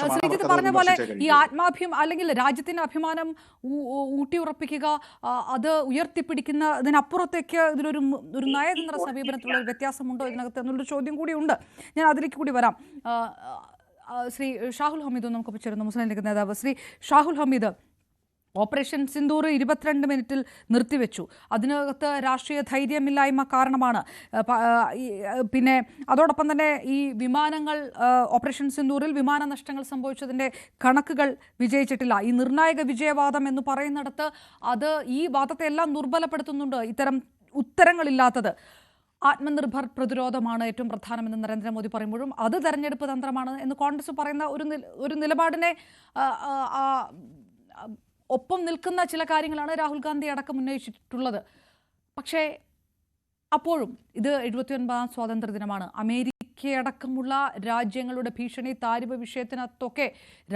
ശ്രീജിത്ത് പറഞ്ഞ പോലെ ഈ അല്ലെങ്കിൽ രാജ്യത്തിന്റെ അഭിമാനം ഊട്ടിയുറപ്പിക്കുക, അത് ഉയർത്തിപ്പിടിക്കുന്നതിനപ്പുറത്തേക്ക് ഇതിലൊരു നയതന്ത്ര സമീപനത്തിലുള്ള ഒരു വ്യത്യാസമുണ്ടോ ഇതിനകത്ത് എന്നുള്ളൊരു ചോദ്യം കൂടിയുണ്ട്. ഞാൻ അതിലേക്ക് കൂടി വരാം. ശ്രീ ഷാഹുൽ ഹമീദ് നമുക്കൊപ്പം ചേരുന്നു, മുസ്ലിം ലീഗ് നേതാവ്. ശ്രീ ഷാഹുൽ ഹമീദ്, ഓപ്പറേഷൻ സിന്ദൂർ 22 മിനിറ്റിൽ നിർത്തിവെച്ചു. അതിനകത്ത് രാഷ്ട്രീയ ധൈര്യമില്ലായ്മ കാരണമാണ്. പിന്നെ അതോടൊപ്പം തന്നെ ഈ വിമാനങ്ങൾ, ഓപ്പറേഷൻ സിന്ദൂറിൽ വിമാന നഷ്ടങ്ങൾ സംഭവിച്ചതിൻ്റെ കണക്കുകൾ വിജയിച്ചിട്ടില്ല. ഈ നിർണായക വിജയവാദം എന്ന് പറയുന്നിടത്ത് അത് ഈ വാദത്തെ എല്ലാം ദുർബലപ്പെടുത്തുന്നുണ്ട്. ഇത്തരം ഉത്തരങ്ങളില്ലാത്തത് ആത്മനിർഭർ പ്രതിരോധമാണ് ഏറ്റവും പ്രധാനമെന്ന് നരേന്ദ്രമോദി പറയുമ്പോഴും അത് തെരഞ്ഞെടുപ്പ് തന്ത്രമാണ് എന്ന് കോൺഗ്രസ് പറയുന്ന ഒരു നിലപാടിനെ ഒപ്പം നിൽക്കുന്ന ചില കാര്യങ്ങളാണ് രാഹുൽ ഗാന്ധി അടക്കം ഉന്നയിച്ചിട്ടുള്ളത്. പക്ഷേ അപ്പോഴും ഇത് 79ാം സ്വാതന്ത്ര്യ ദിനമാണ്. അമേരിക്കയടക്കമുള്ള രാജ്യങ്ങളുടെ ഭീഷണി, താരിഫ് വിഷയത്തിനകത്തൊക്കെ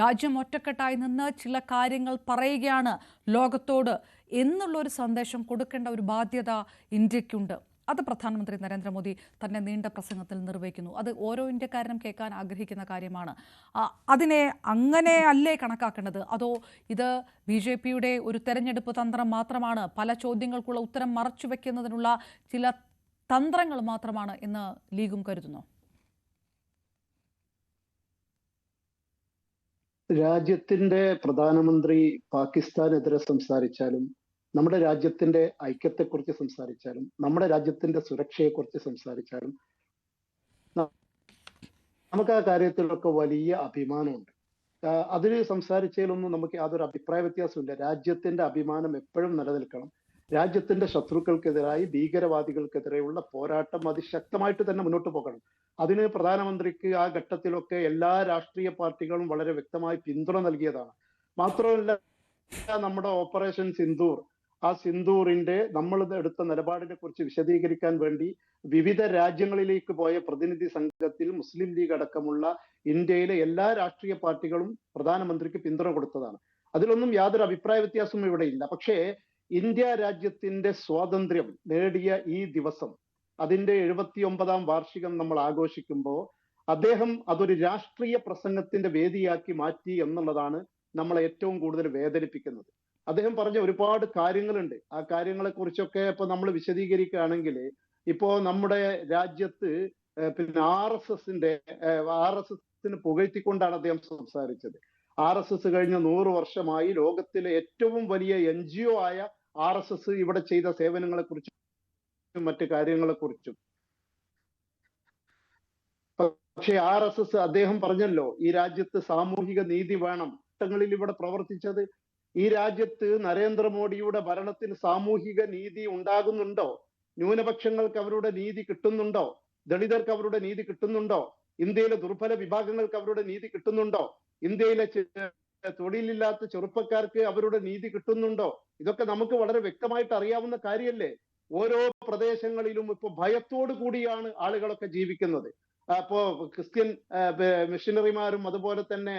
രാജ്യം ഒറ്റക്കെട്ടായി നിന്ന് ചില കാര്യങ്ങൾ പറയുകയാണ് ലോകത്തോട് എന്നുള്ളൊരു സന്ദേശം കൊടുക്കേണ്ട ഒരു ബാധ്യത ഇന്ത്യക്കുണ്ട്. അത് പ്രധാനമന്ത്രി നരേന്ദ്രമോദി തന്നെ നീണ്ട പ്രസംഗത്തിൽ നിർവഹിക്കുന്നു. അത് ഓരോ ഇന്ത്യക്കാരനും കേൾക്കാൻ ആഗ്രഹിക്കുന്ന കാര്യമാണ്. അതിനെ അങ്ങനെ അല്ലേ കണക്കാക്കേണ്ടത്? അതോ ഇത് BJPയുടെ ഒരു തെരഞ്ഞെടുപ്പ് തന്ത്രം മാത്രമാണ്, പല ചോദ്യങ്ങൾക്കുള്ള ഉത്തരം മറച്ചു വെക്കുന്നതിനുള്ള ചില തന്ത്രങ്ങൾ മാത്രമാണ് എന്ന് ലീഗും കരുതുന്നു? രാജ്യത്തിന്റെ പ്രധാനമന്ത്രി പാകിസ്ഥാനെതിരെ സംസാരിച്ചാലും, നമ്മുടെ രാജ്യത്തിന്റെ ഐക്യത്തെക്കുറിച്ച് സംസാരിച്ചാലും, നമ്മുടെ രാജ്യത്തിന്റെ സുരക്ഷയെക്കുറിച്ച് സംസാരിച്ചാലും നമുക്ക് ആ കാര്യത്തിലൊക്കെ വലിയ അഭിമാനമുണ്ട്. അതിൽ സംസാരിച്ചതിലൊന്നും നമുക്ക് യാതൊരു അഭിപ്രായ വ്യത്യാസമില്ല. രാജ്യത്തിന്റെ അഭിമാനം എപ്പോഴും നിലനിൽക്കണം. രാജ്യത്തിന്റെ ശത്രുക്കൾക്കെതിരായി, ഭീകരവാദികൾക്കെതിരെയുള്ള പോരാട്ടം അതിശക്തമായിട്ട് തന്നെ മുന്നോട്ട് പോകണം. അതിന് പ്രധാനമന്ത്രിക്ക് ആ ഘട്ടത്തിലൊക്കെ എല്ലാ രാഷ്ട്രീയ പാർട്ടികളും വളരെ വ്യക്തമായി പിന്തുണ നൽകിയതാണ്. മാത്രമല്ല, നമ്മുടെ ഓപ്പറേഷൻ സിന്ദൂർ, ആ സിന്ദൂറിന്റെ നമ്മൾ എടുത്ത നിലപാടിനെ കുറിച്ച് വിശദീകരിക്കാൻ വേണ്ടി വിവിധ രാജ്യങ്ങളിലേക്ക് പോയ പ്രതിനിധി സംഘത്തിൽ മുസ്ലിം ലീഗ് അടക്കമുള്ള ഇന്ത്യയിലെ എല്ലാ രാഷ്ട്രീയ പാർട്ടികളും പ്രധാനമന്ത്രിക്ക് പിന്തുണ കൊടുത്തതാണ്. അതിലൊന്നും യാതൊരു അഭിപ്രായ വ്യത്യാസവും ഇവിടെ ഇല്ല. പക്ഷേ ഇന്ത്യ രാജ്യത്തിന്റെ സ്വാതന്ത്ര്യം നേടിയ ഈ ദിവസം, അതിന്റെ 79ാം വാർഷികം നമ്മൾ ആഘോഷിക്കുമ്പോൾ അദ്ദേഹം അതൊരു രാഷ്ട്രീയ പ്രസംഗത്തിന്റെ വേദിയാക്കി മാറ്റി എന്നുള്ളതാണ് നമ്മളെ ഏറ്റവും കൂടുതൽ വേദനിപ്പിക്കുന്നത്. അദ്ദേഹം പറഞ്ഞ ഒരുപാട് കാര്യങ്ങളുണ്ട്. ആ കാര്യങ്ങളെ കുറിച്ചൊക്കെ ഇപ്പൊ നമ്മൾ വിശദീകരിക്കുകയാണെങ്കിൽ, ഇപ്പോ നമ്മുടെ രാജ്യത്ത് പിന്നെ RSSന് പുകഴ്ത്തിക്കൊണ്ടാണ് അദ്ദേഹം സംസാരിച്ചത്. RSS കഴിഞ്ഞ 100 വർഷമായി ലോകത്തിലെ ഏറ്റവും വലിയ NGO ആയ RSS ഇവിടെ ചെയ്ത സേവനങ്ങളെ കുറിച്ചും മറ്റു കാര്യങ്ങളെ കുറിച്ചും. പക്ഷേ RSS അദ്ദേഹം പറഞ്ഞല്ലോ, ഈ രാജ്യത്ത് സാമൂഹിക നീതി വേണം. ങ്ങളിൽ ഇവിടെ പ്രവർത്തിച്ചത്, ഈ രാജ്യത്ത് നരേന്ദ്രമോദിയുടെ ഭരണത്തിൽ സാമൂഹിക നീതി ഉണ്ടാകുന്നുണ്ടോ? ന്യൂനപക്ഷങ്ങൾക്ക് അവരുടെ നീതി കിട്ടുന്നുണ്ടോ? ദളിതർക്ക് അവരുടെ നീതി കിട്ടുന്നുണ്ടോ? ഇന്ത്യയിലെ ദുർബല വിഭാഗങ്ങൾക്ക് അവരുടെ നീതി കിട്ടുന്നുണ്ടോ? ഇന്ത്യയിലെ തൊഴിലില്ലാത്ത ചെറുപ്പക്കാർക്ക് അവരുടെ നീതി കിട്ടുന്നുണ്ടോ? ഇതൊക്കെ നമുക്ക് വളരെ വ്യക്തമായിട്ട് അറിയാവുന്ന കാര്യമല്ലേ? ഓരോ പ്രദേശങ്ങളിലും ഇപ്പൊ ഭയത്തോടു കൂടിയാണ് ആളുകളൊക്കെ ജീവിക്കുന്നത്. അപ്പോ ക്രിസ്ത്യൻ മിഷനറിമാരും അതുപോലെ തന്നെ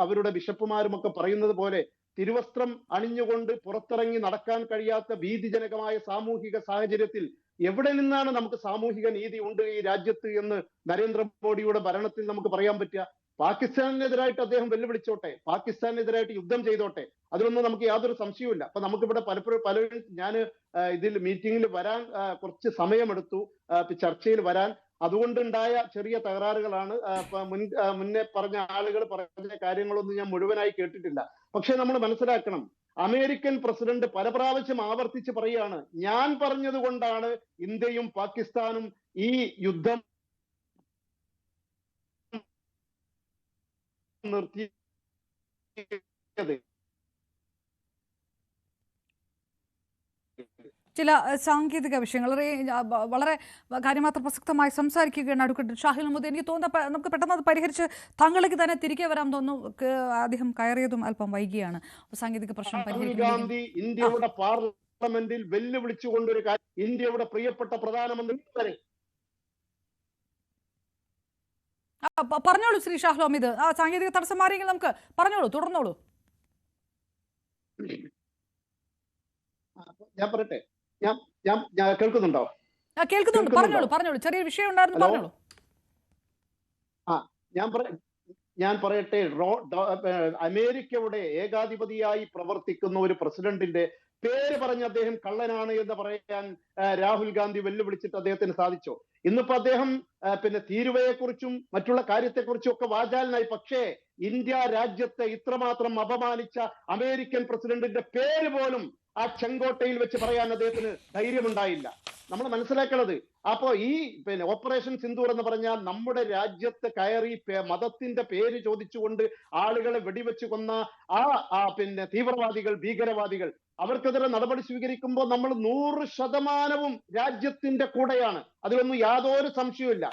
അവരുടെ ബിഷപ്പുമാരും ഒക്കെ പറയുന്നത് പോലെ തിരുവസ്ത്രം അണിഞ്ഞുകൊണ്ട് പുറത്തിറങ്ങി നടക്കാൻ കഴിയാത്ത ഭീതിജനകമായ സാമൂഹിക സാഹചര്യത്തിൽ എവിടെ നിന്നാണ് നമുക്ക് സാമൂഹിക നീതി ഉണ്ട് ഈ രാജ്യത്ത് എന്ന് നരേന്ദ്രമോദിയുടെ ഭരണത്തിൽ നമുക്ക് പറയാൻ പറ്റുക? പാകിസ്ഥാനെതിരായിട്ട് അദ്ദേഹം വെല്ലുവിളിച്ചോട്ടെ, പാകിസ്ഥാനെതിരായിട്ട് യുദ്ധം ചെയ്തോട്ടെ, അതിലൊന്നും നമുക്ക് യാതൊരു സംശയവുമില്ല. അപ്പൊ നമുക്കിവിടെ പലരും ഞാൻ ഇതിൽ മീറ്റിംഗിൽ വരാൻ കുറച്ച് സമയമെടുത്തു, ചർച്ചയിൽ വരാൻ. അതുകൊണ്ടുണ്ടായ ചെറിയ തകരാറുകളാണ്. മുന്നേ പറഞ്ഞ ആളുകൾ പറഞ്ഞ കാര്യങ്ങളൊന്നും ഞാൻ മുഴുവനായി കേട്ടിട്ടില്ല. പക്ഷെ നമ്മൾ മനസ്സിലാക്കണം, അമേരിക്കൻ പ്രസിഡന്റ് പല പ്രാവശ്യം ആവർത്തിച്ച് പറയുകയാണ്, ഞാൻ പറഞ്ഞത് കൊണ്ടാണ് ഇന്ത്യയും പാകിസ്ഥാനും ഈ യുദ്ധം നിർത്തിയത്. ചില സാങ്കേതിക വിഷയങ്ങൾ വളരെ കാര്യമാത്ര പ്രസക്തമായി സംസാരിക്കുകയാണ് അഡ്വക്കേറ്റ് ഷാഹിൽ ഹമീദ്. എനിക്ക് തോന്നുന്നത് നമുക്ക് പെട്ടെന്ന് അത് പരിഹരിച്ച് താങ്കളിലേക്ക് തന്നെ തിരികെ വരാൻ തോന്നുന്നു. അദ്ദേഹം കയറിയതും അല്പം വൈകിയാണ്. സാങ്കേതിക പ്രശ്നം ഗാന്ധി ഇന്ത്യയുടെ പാർലമെന്റിൽ വെല്ലുവിളിച്ചുകൊണ്ടൊരു കാര്യം, ഇന്ത്യയുടെ പ്രിയപ്പെട്ട പ്രധാനമന്ത്രി പറഞ്ഞോളൂ ശ്രീ ഷാഹിൽ ഹമീദ്. സാങ്കേതിക തടസ്സം മാറിയെങ്കിൽ നമുക്ക് പറഞ്ഞോളൂ, തുടർന്നോളൂ. ഞാൻ പറയട്ടെ, ഞാൻ കേൾക്കുന്നുണ്ടോ? കേൾക്കുന്നുണ്ട്, പറഞ്ഞോളൂ. ചെറിയ വിഷയം ഉണ്ടായിരുന്നു, പറഞ്ഞോളൂ. ഞാൻ പറയട്ടെ, അമേരിക്കയുടെ ഏകാധിപതിയായി പ്രവർത്തിക്കുന്ന ഒരു പ്രസിഡന്റിന്റെ പേര് പറഞ്ഞ് അദ്ദേഹം കള്ളനാണ് എന്ന് പറയാൻ രാഹുൽ ഗാന്ധി വെല്ലുവിളിച്ചിട്ട് അദ്ദേഹത്തിന് സാധിച്ചോ? ഇന്നിപ്പോ അദ്ദേഹം പിന്നെ തീരുവയെക്കുറിച്ചും മറ്റുള്ള കാര്യത്തെക്കുറിച്ചും ഒക്കെ വാചാലനായി. പക്ഷേ ഇന്ത്യ രാജ്യത്തെ ഇത്രമാത്രം അപമാനിച്ച അമേരിക്കൻ പ്രസിഡന്റിന്റെ പേര് പോലും ആ ചെങ്കോട്ടയിൽ വെച്ച് പറയാൻ അദ്ദേഹത്തിന് ധൈര്യമുണ്ടായില്ല. നമ്മൾ മനസ്സിലാക്കണത്. അപ്പോ ഈ പിന്നെ ഓപ്പറേഷൻ സിന്ദൂർ എന്ന് പറഞ്ഞാൽ നമ്മുടെ രാജ്യത്ത് കയറി മതത്തിന്റെ പേര് ചോദിച്ചുകൊണ്ട് ആളുകളെ വെടിവെച്ച് കൊന്ന പിന്നെ തീവ്രവാദികൾ, ഭീകരവാദികൾ, അവർക്കെതിരെ നടപടി സ്വീകരിക്കുമ്പോൾ നമ്മൾ 100% രാജ്യത്തിന്റെ കൂടെയാണ്. അതിലൊന്നും യാതൊരു സംശയവുമില്ല.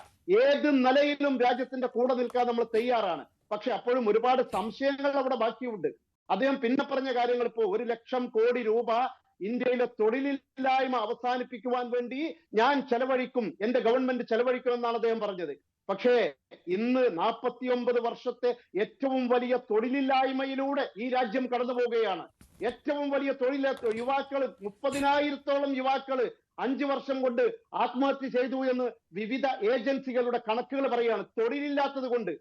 ഏത് നിലയിലും രാജ്യത്തിന്റെ കൂടെ നിൽക്കാൻ നമ്മൾ തയ്യാറാണ്. പക്ഷെ അപ്പോഴും ഒരുപാട് സംശയങ്ങൾ അവിടെ ബാക്കിയുണ്ട്. അദ്ദേഹം പിന്നെ പറഞ്ഞ കാര്യങ്ങൾ, ഇപ്പോ 1 ലക്ഷം കോടി രൂപ ഇന്ത്യയിലെ തൊഴിലില്ലായ്മ അവസാനിപ്പിക്കുവാൻ വേണ്ടി ഞാൻ ചെലവഴിക്കും, എന്റെ ഗവൺമെന്റ് ചെലവഴിക്കും എന്നാണ് അദ്ദേഹം പറഞ്ഞത്. പക്ഷേ ഇന്ന് 49 വർഷത്തെ ഏറ്റവും വലിയ തൊഴിലില്ലായ്മയിലൂടെ ഈ രാജ്യം കടന്നു പോവുകയാണ്. ഏറ്റവും വലിയ യുവാക്കള് 30,000-ഓളം യുവാക്കള് 5 വർഷം കൊണ്ട് ആത്മഹത്യ ചെയ്തു എന്ന് വിവിധ ഏജൻസികളുടെ കണക്കുകൾ പറയാണ്. തൊഴിലില്ലാത്തത് കൊണ്ട്.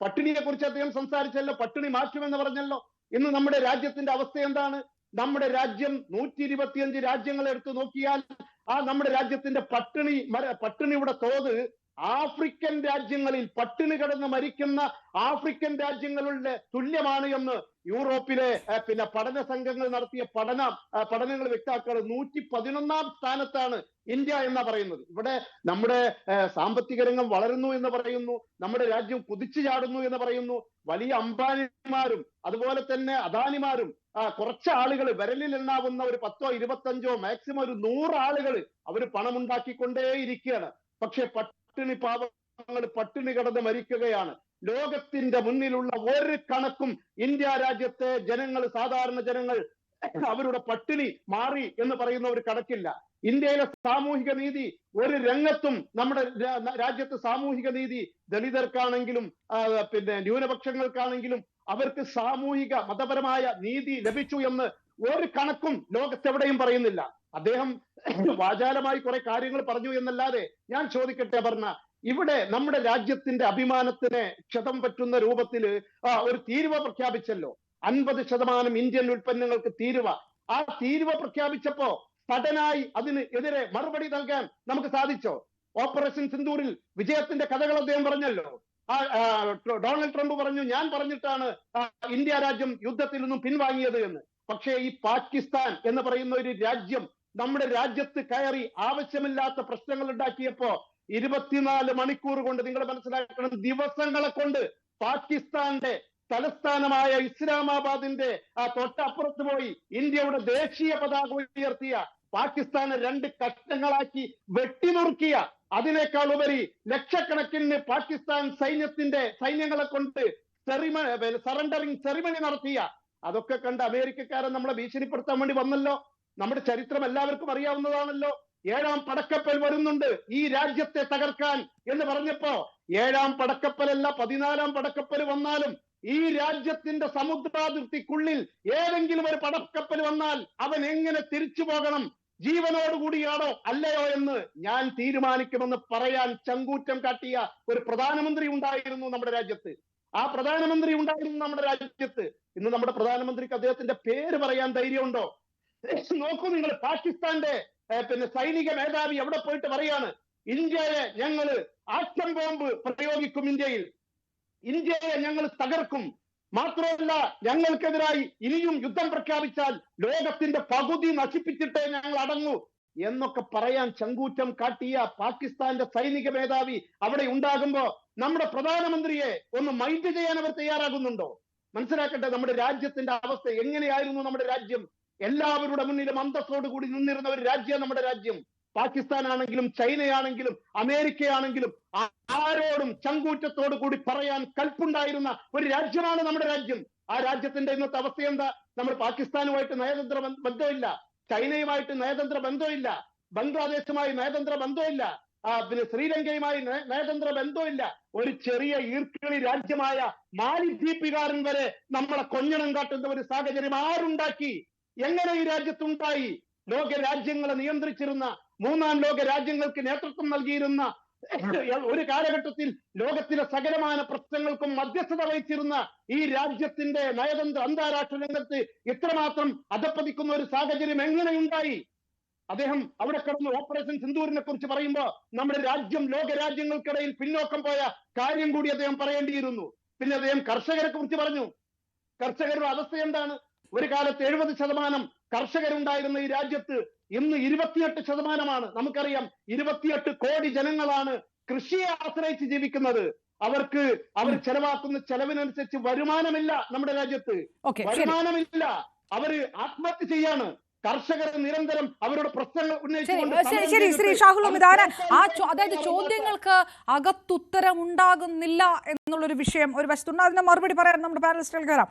പട്ടിണിയെ കുറിച്ച് അദ്ദേഹം സംസാരിച്ചല്ലോ, പട്ടിണി മാറ്റുമെന്ന് പറഞ്ഞല്ലോ. ഇന്ന് നമ്മുടെ രാജ്യത്തിന്റെ അവസ്ഥ എന്താണ്? നമ്മുടെ രാജ്യം 125 രാജ്യങ്ങൾ എടുത്തു നോക്കിയാൽ നമ്മുടെ രാജ്യത്തിന്റെ പട്ടിണിയുടെ തോത് ആഫ്രിക്കൻ രാജ്യങ്ങളിൽ പട്ടിണി കിടന്ന് മരിക്കുന്ന ആഫ്രിക്കൻ രാജ്യങ്ങളുടെ തുല്യമാണ് എന്ന് യൂറോപ്പിലെ പിന്നെ പഠന സംഘങ്ങൾ നടത്തിയ പഠനങ്ങൾ വ്യക്തമാക്കുന്നത്. 111-ാം സ്ഥാനത്താണ് ഇന്ത്യ എന്ന് പറയുന്നത്. ഇവിടെ നമ്മുടെ സാമ്പത്തിക രംഗം വളരുന്നു എന്ന് പറയുന്നു, നമ്മുടെ രാജ്യം കുതിച്ചു ചാടുന്നു എന്ന് പറയുന്നു. വലിയ അംബാനിമാരും അതുപോലെ തന്നെ അദാനിമാരും കുറച്ച് ആളുകൾ, വിരലിൽ എണ്ണാവുന്ന ഒരു 10ഓ 25ഓ മാക്സിമം ഒരു 100 ആളുകൾ അവർ പണമുണ്ടാക്കിക്കൊണ്ടേയിരിക്കുകയാണ്. പക്ഷെ പാവങ്ങൾ പട്ടിണി കിടന്ന് മരിക്കുകയാണ്. ലോകത്തിന്റെ മുന്നിലുള്ള ഒരു കണക്കും ഇന്ത്യ രാജ്യത്തെ ജനങ്ങൾ, സാധാരണ ജനങ്ങൾ, അവരുടെ പട്ടിണി മാറി എന്ന് പറയുന്ന ഒരു കണക്കില്ല. ഇന്ത്യയിലെ സാമൂഹിക നീതി ഒരു രംഗത്തും, നമ്മുടെ രാജ്യത്ത് സാമൂഹിക നീതി ദളിതർക്കാണെങ്കിലും പിന്നെ ന്യൂനപക്ഷങ്ങൾക്കാണെങ്കിലും അവർക്ക് സാമൂഹിക മതപരമായ നീതി ലഭിച്ചു എന്ന് ഒരു കണക്കും ലോകത്തെവിടെയും പറയുന്നില്ല. അദ്ദേഹം വാചാലമായി കുറെ കാര്യങ്ങൾ പറഞ്ഞു എന്നല്ലാതെ, ഞാൻ ചോദിക്കട്ടെ പറഞ്ഞ, ഇവിടെ നമ്മുടെ രാജ്യത്തിന്റെ അഭിമാനത്തിന് ക്ഷതം പറ്റുന്ന രൂപത്തില് ഒരു തീരുവ പ്രഖ്യാപിച്ചല്ലോ. 50% ഇന്ത്യൻ ഉൽപ്പന്നങ്ങൾക്ക് തീരുവ. ആ തീരുവ പ്രഖ്യാപിച്ചപ്പോ സഡനായി അതിന് എതിരെ മറുപടി നൽകാൻ നമുക്ക് സാധിച്ചോ? ഓപ്പറേഷൻ സിന്ദൂരിൽ വിജയത്തിന്റെ കഥകൾ അദ്ദേഹം പറഞ്ഞല്ലോ. ഡൊണാൾഡ് ട്രംപ് പറഞ്ഞു, ഞാൻ പറഞ്ഞിട്ടാണ് ഇന്ത്യ രാജ്യം യുദ്ധത്തിൽ നിന്നും പിൻവാങ്ങിയത് എന്ന്. പക്ഷേ ഈ പാകിസ്ഥാൻ എന്ന് പറയുന്ന ഒരു രാജ്യം നമ്മുടെ രാജ്യത്ത് കയറി ആവശ്യമില്ലാത്ത പ്രശ്നങ്ങൾ ഉണ്ടാക്കിയപ്പോ 24 മണിക്കൂർ കൊണ്ട്, നിങ്ങൾ മനസ്സിലാക്കണം, ദിവസങ്ങളെ കൊണ്ട് പാകിസ്ഥാന്റെ തലസ്ഥാനമായ ഇസ്ലാമാബാദിന്റെ തൊട്ടപ്പുറത്ത് പോയി ഇന്ത്യയുടെ ദേശീയ പതാക ഉയർത്തിയ, പാകിസ്ഥാനെ 2 കഷ്ണങ്ങളാക്കി വെട്ടിനുറുക്കിയ, അതിനേക്കാൾ ഉപരി ലക്ഷക്കണക്കിന് പാകിസ്ഥാൻ സൈന്യങ്ങളെ കൊണ്ട് സറണ്ടറിംഗ് സെറിമണി നടത്തിയ, അതൊക്കെ കണ്ട് അമേരിക്കക്കാരൻ നമ്മളെ ഭീഷണിപ്പെടുത്താൻ വേണ്ടി വന്നല്ലോ. നമ്മുടെ ചരിത്രം എല്ലാവർക്കും അറിയാവുന്നതാണല്ലോ. 7ാം പടക്കപ്പൽ വരുന്നുണ്ട് ഈ രാജ്യത്തെ തകർക്കാൻ എന്ന് പറഞ്ഞപ്പോ, 7ാം പടക്കപ്പലല്ല 14ാം പടക്കപ്പൽ വന്നാലും ഈ രാജ്യത്തിന്റെ സമുദ്രാതിർത്തിക്കുള്ളിൽ ഏതെങ്കിലും ഒരു പടക്കപ്പൽ വന്നാൽ അവൻ എങ്ങനെ തിരിച്ചു പോകണം, ജീവനോടുകൂടിയാണോ അല്ലയോ എന്ന് ഞാൻ തീരുമാനിക്കുമെന്ന് പറയാൻ ചങ്കൂറ്റം കാട്ടിയ ഒരു പ്രധാനമന്ത്രി ഉണ്ടായിരുന്നു നമ്മുടെ രാജ്യത്ത്. ആ പ്രധാനമന്ത്രി ഉണ്ടായിരുന്നു നമ്മുടെ രാജ്യത്ത്. ഇന്ന് നമ്മുടെ പ്രധാനമന്ത്രിക്ക് അദ്ദേഹത്തിന്റെ പേര് പറയാൻ ധൈര്യമുണ്ടോ? നോക്കൂ നിങ്ങൾ, പാകിസ്ഥാന്റെ പിന്നെ സൈനിക മേധാവി എവിടെ പോയിട്ട് പറയാണ്, ഇന്ത്യയെ ഞങ്ങൾ ആറ്റം ബോംബ് പ്രയോഗിക്കും, ഇന്ത്യയെ ഞങ്ങൾ തകർക്കും, മാത്രമല്ല ഞങ്ങൾക്കെതിരായി ഇനിയും യുദ്ധം പ്രഖ്യാപിച്ചാൽ ലോകത്തിന്റെ പകുതി നശിപ്പിച്ചിട്ടേ ഞങ്ങൾ അടങ്ങൂ എന്നൊക്കെ പറയാൻ ചങ്കൂറ്റം കാട്ടിയ പാകിസ്ഥാന്റെ സൈനിക മേധാവി അവിടെ ഉണ്ടാകുമ്പോ നമ്മുടെ പ്രധാനമന്ത്രിയെ ഒന്ന് മൈൻഡ് ചെയ്യാൻ അവർ തയ്യാറാകുന്നുണ്ടോ? മനസ്സിലാക്കട്ടെ, നമ്മുടെ രാജ്യത്തിന്റെ അവസ്ഥ എങ്ങനെയായിരുന്നു. നമ്മുടെ രാജ്യം എല്ലാവരുടെ മുന്നിലും അന്തസ്സോടുകൂടി നിന്നിരുന്ന ഒരു രാജ്യം നമ്മുടെ രാജ്യം. പാകിസ്ഥാൻ ആണെങ്കിലും ചൈനയാണെങ്കിലും അമേരിക്കയാണെങ്കിലും ആരോടും ചങ്കൂറ്റത്തോടു കൂടി പറയാൻ കൽപ്പുണ്ടായിരുന്ന ഒരു രാജ്യമാണ് നമ്മുടെ രാജ്യം. ആ രാജ്യത്തിന്റെ ഇന്നത്തെ അവസ്ഥ എന്താ? നമ്മൾ പാകിസ്ഥാനുമായിട്ട് നയതന്ത്ര ബന്ധമില്ല, ചൈനയുമായിട്ട് നയതന്ത്ര ബന്ധമില്ല, ബംഗ്ലാദേശുമായി നയതന്ത്ര ബന്ധമില്ല, പിന്നെ ശ്രീലങ്കയുമായി നയതന്ത്ര ബന്ധമില്ല. ഒരു ചെറിയ ഈർക്കിളി രാജ്യമായ മാലിദ്വീപുകാരൻ വരെ നമ്മളെ കൊഞ്ഞണം കാട്ടുന്ന ഒരു സാഹചര്യം ആരുണ്ടാക്കി? എങ്ങനെ ഈ രാജ്യത്തുണ്ടായി? ലോക രാജ്യങ്ങളെ നിയന്ത്രിച്ചിരുന്ന, 3ാം ലോക രാജ്യങ്ങൾക്ക് നേതൃത്വം നൽകിയിരുന്ന ഒരു കാലഘട്ടത്തിൽ ലോകത്തിലെ സകലമാന പ്രശ്നങ്ങൾക്കും മധ്യസ്ഥത വഹിച്ചിരുന്ന ഈ രാജ്യത്തിന്റെ നയതന്ത്ര അന്താരാഷ്ട്ര രംഗത്ത് ഇത്രമാത്രം അധപ്പതിക്കുന്ന ഒരു സാഹചര്യം എങ്ങനെയുണ്ടായി? അദ്ദേഹം അവിടെ കിടന്ന് ഓപ്പറേഷൻ സിന്ദൂരിനെ കുറിച്ച് പറയുമ്പോ നമ്മുടെ രാജ്യം ലോക രാജ്യങ്ങൾക്കിടയിൽ പിന്നോക്കം പോയ കാര്യം കൂടി അദ്ദേഹം പറയേണ്ടിയിരുന്നു. പിന്നെ അദ്ദേഹം കർഷകരെ കുറിച്ച് പറഞ്ഞു. കർഷകരുടെ അവസ്ഥ എന്താണ്? ഒരു കാലത്ത് 70% കർഷകരുണ്ടായിരുന്ന ഈ രാജ്യത്ത് ഇന്ന് 28%. നമുക്കറിയാം 28 കോടി ജനങ്ങളാണ് കൃഷിയെ ആശ്രയിച്ച് ജീവിക്കുന്നത്. അവർ ചെലവാക്കുന്ന ചെലവിനനുസരിച്ച് വരുമാനമില്ല. നമ്മുടെ രാജ്യത്ത് വരുമാനമില്ല. അവര് ആത്മഹത്യ ചെയ്യാണ്. കർഷകർ നിരന്തരം അവരുടെ പ്രശ്നങ്ങൾ ശരി ശ്രീ ഷാഹുൽ ഹമീദ്, അതായത് ചോദ്യങ്ങൾക്ക് അകത്തുത്തരം ഉണ്ടാകുന്നില്ല എന്നുള്ളൊരു വിഷയം ഒരു വശത്തുണ്ട്. അതിന് മറുപടി പറയാൻ നമ്മുടെ പാനലിസ്റ്റുകൾക്ക് വരാം.